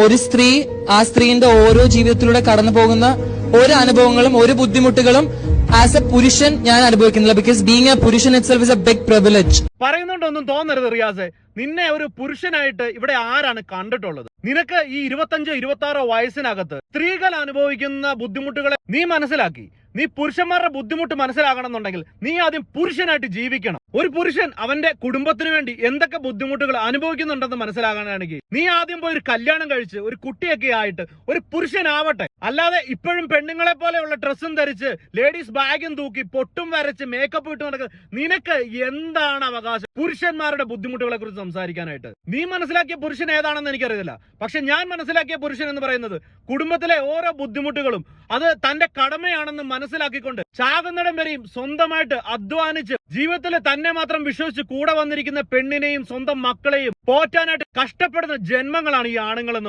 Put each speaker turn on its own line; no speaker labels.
ഒരു സ്ത്രീ ആ സ്ത്രീന്റെ ഓരോ ജീവിതത്തിലൂടെ കടന്നു പോകുന്ന ഓരോ അനുഭവങ്ങളും ഒരു ബുദ്ധിമുട്ടുകളും ആസ് എ പുരുഷൻ ഞാൻ അനുഭവിക്കുന്നില്ല. ബിക്കോസ് ബീങ് എ പുരുഷൻ itself is a big privilege.
പറയുന്നുണ്ടൊന്നും തോന്നരുത് റിയാസെ, നിന്നെ ഒരു പുരുഷനായിട്ട് ഇവിടെ ആരാണ് കണ്ടിട്ടുള്ളത്? നിനക്ക് ഈ 25-26 വയസ്സിനകത്ത് സ്ത്രീകൾ അനുഭവിക്കുന്ന ബുദ്ധിമുട്ടുകളെ നീ മനസ്സിലാക്കി. നീ പുരുഷന്മാരുടെ ബുദ്ധിമുട്ട് മനസ്സിലാക്കണമെന്നുണ്ടെങ്കിൽ നീ ആദ്യം പുരുഷനായിട്ട് ജീവിക്കണം. ഒരു പുരുഷൻ അവന്റെ കുടുംബത്തിന് വേണ്ടി എന്തൊക്കെ ബുദ്ധിമുട്ടുകൾ അനുഭവിക്കുന്നുണ്ടെന്ന് മനസ്സിലാകാനാണെങ്കിൽ നീ ആദ്യം പോയി ഒരു കല്യാണം കഴിച്ച് ഒരു കുട്ടിയൊക്കെ ആയിട്ട് ഒരു പുരുഷനാവട്ടെ. അല്ലാതെ ഇപ്പോഴും പെണ്ണുങ്ങളെ പോലെയുള്ള ഡ്രസ്സും ധരിച്ച് ലേഡീസ് ബാഗും തൂക്കി പൊട്ടും വരച്ച് മേക്കപ്പ് ഇട്ട് നടക്കുക നിനക്ക് എന്താണ് അവകാശം പുരുഷന്മാരുടെ ബുദ്ധിമുട്ടുകളെ കുറിച്ച് സംസാരിക്കാനായിട്ട്? നീ മനസ്സിലാക്കിയ പുരുഷൻ ഏതാണെന്ന് എനിക്കറിയില്ല. പക്ഷെ ഞാൻ മനസ്സിലാക്കിയ പുരുഷൻ എന്ന് പറയുന്നത് കുടുംബത്തിലെ ഓരോ ബുദ്ധിമുട്ടുകളും അത് തന്റെ കടമയാണെന്ന് മനസ്സിലാക്കിക്കൊണ്ട് ചാകുന്നിടം വരെയും സ്വന്തമായിട്ട് അധ്വാനിച്ച് ജീവിതത്തിൽ തന്നെ മാത്രം വിശ്വസിച്ച് കൂടെ വന്നിരിക്കുന്ന പെണ്ണിനെയും സ്വന്തം മക്കളെയും പോറ്റാനായിട്ട് കഷ്ടപ്പെടുന്ന ജന്മങ്ങളാണ് ഈ ആണുങ്ങൾ എന്ന് പറയുന്നത്.